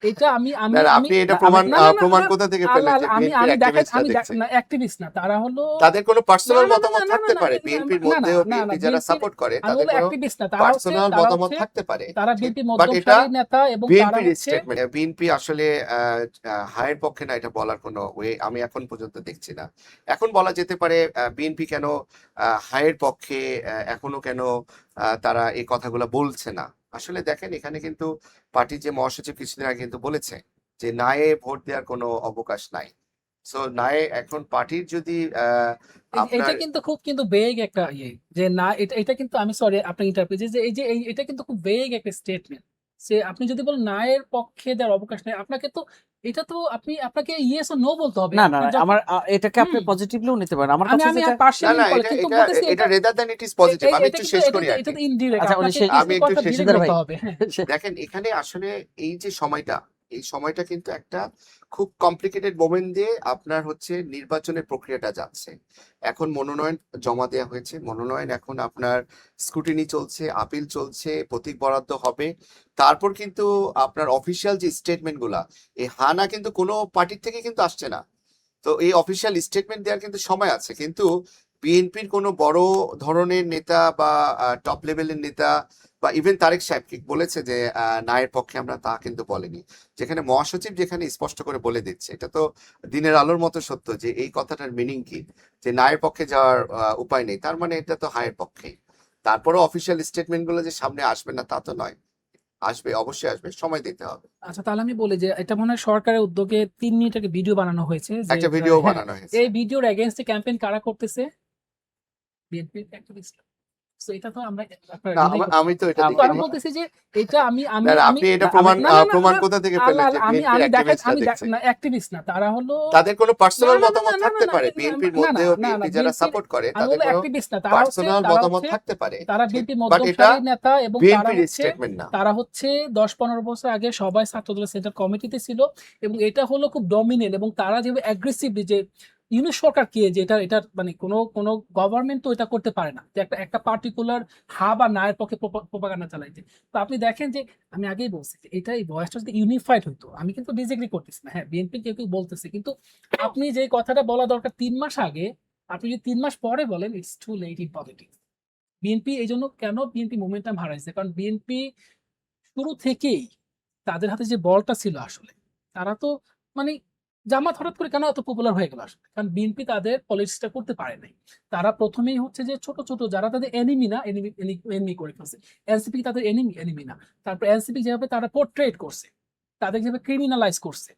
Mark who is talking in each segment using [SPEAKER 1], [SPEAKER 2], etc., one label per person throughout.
[SPEAKER 1] এটা আমি আমি
[SPEAKER 2] না, না,
[SPEAKER 1] আমি
[SPEAKER 2] আপনি এটা
[SPEAKER 1] না,
[SPEAKER 2] প্রমাণ
[SPEAKER 1] না, না, না,
[SPEAKER 2] প্রমাণ
[SPEAKER 1] না,
[SPEAKER 2] কোথা থেকে
[SPEAKER 1] না,
[SPEAKER 2] পেলেন
[SPEAKER 1] না,
[SPEAKER 2] যে
[SPEAKER 1] আমি
[SPEAKER 2] বিএনপির
[SPEAKER 1] আমি দেখেন
[SPEAKER 2] অ্যাক্টিভিস্টরা
[SPEAKER 1] আমি
[SPEAKER 2] দেখছে?
[SPEAKER 1] না অ্যাক্টিভিস্ট না, তারা হলো
[SPEAKER 2] তাদের কোনো
[SPEAKER 1] না,
[SPEAKER 2] পার্সোনাল
[SPEAKER 1] না, না,
[SPEAKER 2] মতামত
[SPEAKER 1] না, না,
[SPEAKER 2] থাকতে
[SPEAKER 1] না,
[SPEAKER 2] পারে,
[SPEAKER 1] না,
[SPEAKER 2] বিএনপির
[SPEAKER 1] না, না,
[SPEAKER 2] মধ্যেও
[SPEAKER 1] না, না,
[SPEAKER 2] বিএনপি যারা
[SPEAKER 1] বিএনপির
[SPEAKER 2] সাপোর্ট করে
[SPEAKER 1] আমি
[SPEAKER 2] তাদের
[SPEAKER 1] বলবো
[SPEAKER 2] কোনো
[SPEAKER 1] অ্যাক্টিভিস্ট না,
[SPEAKER 2] পার্সোনাল মতামত থাকতে পারে,
[SPEAKER 1] তারা
[SPEAKER 2] ঠিক,
[SPEAKER 1] বিএনপি
[SPEAKER 2] বাট
[SPEAKER 1] মধ্যম
[SPEAKER 2] এটা
[SPEAKER 1] সারির নেতা এবং তারা
[SPEAKER 2] বিএনপির
[SPEAKER 1] হচ্ছে
[SPEAKER 2] স্টেটমেন্ট। বিএনপি আসলে হায়ের পক্ষে না, এটা বলার কোনো ওয়ে আমি এখন পর্যন্ত দেখছি না। এখন বলা যেতে পারে বিএনপি কেন হায়ের পক্ষে, এখনো কেন তারা এই কথাগুলো বলছে না। আসলে দেখেন, এখানে কিন্তু পার্টির যে মহাসচিব কিছুদিন আগে কিন্তু বলেছে যে নায়ে ভোট দেওয়ার কোনো অবকাশ নাই। সো নায়ে এখন পার্টির যদি
[SPEAKER 1] এটা
[SPEAKER 2] আপনার
[SPEAKER 1] কিন্তু খুব কিন্তু বেগ একটা ইয়ে যে না এটা এটা কিন্তু আমি সরি আপনার ইন্টারপ্রিট যে এই যে এটা কিন্তু খুব বেগ একটা স্টেটমেন্ট সে আপনি যদি বলেন না এর পক্ষে দেওয়ার অবকাশ নেই আপনাকে তো এটা তো আপনাকে ইয়েস ও নো বলতে হবে
[SPEAKER 3] না না
[SPEAKER 1] আপনার
[SPEAKER 3] না,
[SPEAKER 1] যখন
[SPEAKER 3] আমার এটাকে আপনি
[SPEAKER 1] হুম
[SPEAKER 3] পজিটিভলিও নিতে পারেন। আমার
[SPEAKER 1] আমি
[SPEAKER 3] কাছে
[SPEAKER 1] আমি
[SPEAKER 3] যেটা
[SPEAKER 2] না,
[SPEAKER 1] পার্শিয়ালি
[SPEAKER 2] না,
[SPEAKER 1] কিন্তু
[SPEAKER 2] এটা
[SPEAKER 1] বলতেছি
[SPEAKER 2] এটা
[SPEAKER 1] এটা
[SPEAKER 2] rather than it is positive. আমি
[SPEAKER 1] এটা
[SPEAKER 2] একটু
[SPEAKER 1] কিন্তু
[SPEAKER 2] শেষ
[SPEAKER 1] এটা
[SPEAKER 2] করি
[SPEAKER 1] তো
[SPEAKER 2] আর
[SPEAKER 1] এটা
[SPEAKER 2] কি।
[SPEAKER 1] তো ইনডিরেক্ট
[SPEAKER 3] আচ্ছা, উনি
[SPEAKER 1] আপনাকে
[SPEAKER 3] শেষ
[SPEAKER 2] আমি
[SPEAKER 1] কিছু
[SPEAKER 2] একটু
[SPEAKER 1] কথা
[SPEAKER 2] শেষ
[SPEAKER 1] ডিরেক্ট
[SPEAKER 3] সিদ্ধার
[SPEAKER 2] করি।
[SPEAKER 3] ভাই
[SPEAKER 1] বলতে হবে হ্যাঁ
[SPEAKER 2] দেখেন, এখানে আসলে এই যে সময়টা, এই সময়টা কিন্তু একটা খুব কমপ্লিকেটেড মোমেন্ট দিয়ে আপনার হচ্ছে নির্বাচনের প্রক্রিয়াটা যাচ্ছে। এখন মনোনয়ন জমা দেওয়া হয়েছে, মনোনয়ন এখন আপনার স্ক্রুটিনি চলছে, আপিল চলছে, প্রতীক বরাদ্দ হবে। তারপর কিন্তু আপনার অফিসিয়াল যে স্টেটমেন্ট গুলা, এই হানা কিন্তু কোনো পার্টির থেকে কিন্তু আসছে না। তো এই অফিসিয়াল স্টেটমেন্ট দেওয়ার কিন্তু সময় আছে, কিন্তু বিএনপির কোনো বড় ধরনের নেতা বা টপ লেভেলের নেতা বা ইভেন তারেক সাহেব কি বলেছে যে নায়ের পক্ষে আমরা, তা কিন্তু বলেনি। যেখানে মহাসচিব যেখানে স্পষ্ট করে বলে দিচ্ছে, এটা তো দিনের আলোর মতো সত্য যে এই কথাটার মিনিং কি, যে নায়ের পক্ষে যাওয়ার উপায় নেই, তার মানে এটা তো হায়ের পক্ষেই। তারপরেও অফিসিয়াল স্টেটমেন্ট গুলো যে সামনে আসবে না তা তো নয়, আসবে, অবশ্যই আসবে, সময় দিতে হবে।
[SPEAKER 1] আচ্ছা তাহলে আমি বলি যে এটা মনে হয় সরকারের উদ্যোগে 3 মিনিট একটা ভিডিও বানানো হয়েছে যে
[SPEAKER 2] একটা ভিডিও
[SPEAKER 1] হ্যাঁ
[SPEAKER 2] বানানো হয়েছে।
[SPEAKER 1] এই ভিডিওর এগেইনস্টে ক্যাম্পেইন কারা করতেছে বিএনপি অ্যাক্টিভিস্ট তো এটা তো আমরা আপনার
[SPEAKER 2] না,
[SPEAKER 1] রিলেট করতে
[SPEAKER 2] আমি তো
[SPEAKER 1] পারবো
[SPEAKER 2] এটা
[SPEAKER 1] তো
[SPEAKER 2] দেখি
[SPEAKER 1] আমি
[SPEAKER 2] না।
[SPEAKER 1] বলতেছি যে এটা আমি
[SPEAKER 2] না,
[SPEAKER 1] আমি
[SPEAKER 2] না,
[SPEAKER 1] আমি
[SPEAKER 2] আপনি এটা
[SPEAKER 3] না, আমি
[SPEAKER 2] প্রমাণ
[SPEAKER 1] না না না
[SPEAKER 2] প্রমাণ
[SPEAKER 1] না
[SPEAKER 2] কোথা থেকে
[SPEAKER 1] আল্লাহ
[SPEAKER 2] পেলেন যে
[SPEAKER 1] আমি
[SPEAKER 2] বিএনপির
[SPEAKER 1] আমি দেখেন
[SPEAKER 2] অ্যাক্টিভিস্টরা
[SPEAKER 1] আমি
[SPEAKER 2] দেখছে?
[SPEAKER 1] না অ্যাক্টিভিস্ট না তারা হলো
[SPEAKER 2] তাদের কোনো
[SPEAKER 1] না
[SPEAKER 2] পার্সোনাল
[SPEAKER 1] না না
[SPEAKER 2] মতামত
[SPEAKER 1] না না
[SPEAKER 2] থাকতে
[SPEAKER 1] না
[SPEAKER 2] পারে,
[SPEAKER 1] না
[SPEAKER 2] বিএনপির
[SPEAKER 1] না না
[SPEAKER 2] মধ্যেও
[SPEAKER 1] না না
[SPEAKER 2] বিএনপি যারা
[SPEAKER 1] বিএনপির
[SPEAKER 2] সাপোর্ট করে
[SPEAKER 1] আমি
[SPEAKER 2] তাদের
[SPEAKER 1] বলবো
[SPEAKER 2] কোনো
[SPEAKER 1] অ্যাক্টিভিস্ট না
[SPEAKER 2] পার্সোনাল মতামত থাকতে পারে,
[SPEAKER 1] তারা
[SPEAKER 2] ঠিক,
[SPEAKER 1] বিএনপি
[SPEAKER 2] বাট
[SPEAKER 1] মধ্যম
[SPEAKER 2] এটা
[SPEAKER 1] সারির নেতা এবং
[SPEAKER 2] বিএনপির স্টেটমেন্ট না।
[SPEAKER 1] তারা হচ্ছে 10-15 বছর আগে সবাই ছাত্রদলের সেন্ট্রাল কমিটিতে ছিল এবং এটা হলো খুব ডমিনেন্ট এবং তারা যেভাবে অ্যাগ্রেসিভলি যে ইউনিট সরকার কি যে এটা মানে কোনো গভর্নমেন্ট তো এটা করতে পারে না যে একটা একটা পার্টিকুলার হা বা নায়ের পক্ষে প্রপাগান্ডা চালাইতে তো আপনি দেখেন যে আমি আগেই বলছি যে এটা এই ভয়েসটা যদি ইউনিফাইড হতো আমি কিন্তু ডিসএগ্রি করতেছি না হ্যাঁ বিএনপি কেউ কেউ বলতেছে কিন্তু আপনি যে কথাটা বলা দরকার 3 মাস আগে আপনি যদি 3 মাস পরে বলেন it's too late in politics BNP এই জন্য কেন বিএনপি মোমেন্টাম হারাইছে কারণ বিএনপি শুরু থেকেই তাদের হাতে যে বলটা ছিল আসলে তারা তো মানে জামাত হঠাৎ করে কেন এত পপুলার হয়ে গেল আসলে কারণ বিএনপি তাদের পলিটিক্সটা করতে পারে নাই তারা প্রথমেই হচ্ছে যে ছোট ছোট যারা তাদের এনিমি না এনিমি করে ফেলছে এনসিপি তাদের এনিমি না তারপর এনসিপি যেভাবে তারা পোর্ট্রেট করছে তাদের যেভাবে ক্রিমিনালাইজ করছে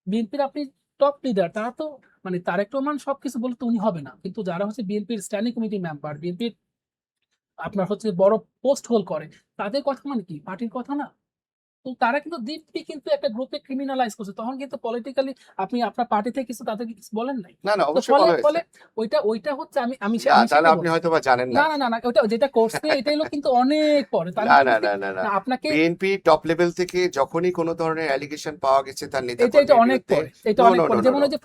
[SPEAKER 1] বিএনপির আপনি টপ লিডার তারা তো মানে তারেক রহমান সবকিছু বলে তো উনি হবে না কিন্তু যারা হচ্ছে বিএনপির স্ট্যান্ডিং কমিটি মেম্বার বিএনপির আপনার হচ্ছে বড় পোস্ট হোল্ড করে তাদের কথা মানে কি পার্টির কথা না তো তারা কিন্তু দিব্যি কিন্তু একটা গ্রুপে ক্রিমিনালাইজ করছে তখন কিন্তু পলিটিক্যালি আপনি আপনার পার্টি থেকে কিছু তাদেরকে কিছু বলেন নাই
[SPEAKER 2] না, না,
[SPEAKER 1] তো
[SPEAKER 2] অবশ্যই
[SPEAKER 1] ফলে
[SPEAKER 2] বলা হয়েছে।
[SPEAKER 1] ফলে ওইটা হচ্ছে আমি আমি
[SPEAKER 2] না,
[SPEAKER 1] আমি
[SPEAKER 2] তাহলে
[SPEAKER 1] সেটা
[SPEAKER 2] আপনি
[SPEAKER 1] বলছি
[SPEAKER 2] হয়তো বা জানেন
[SPEAKER 1] না
[SPEAKER 2] না।
[SPEAKER 1] না না না ওটা যেটা করছে এটা হলো কিন্তু অনেক পরে তো আমি
[SPEAKER 2] না, না,
[SPEAKER 1] বলতেছি
[SPEAKER 2] না, না, না,
[SPEAKER 1] না আপনাকে
[SPEAKER 2] বিএনপি টপ লেভেল থেকে যখনই কোনো ধরনের অ্যালিগেশন পাওয়া গেছে তার
[SPEAKER 1] এটা
[SPEAKER 2] নেতাকর্মীর
[SPEAKER 1] অনেক
[SPEAKER 2] বিরুদ্ধে,
[SPEAKER 1] পরে এটা
[SPEAKER 2] নো,
[SPEAKER 1] অনেক
[SPEAKER 2] নো, নো,
[SPEAKER 1] পরে
[SPEAKER 2] নো,
[SPEAKER 1] যেমন
[SPEAKER 2] নো,
[SPEAKER 1] ওই যে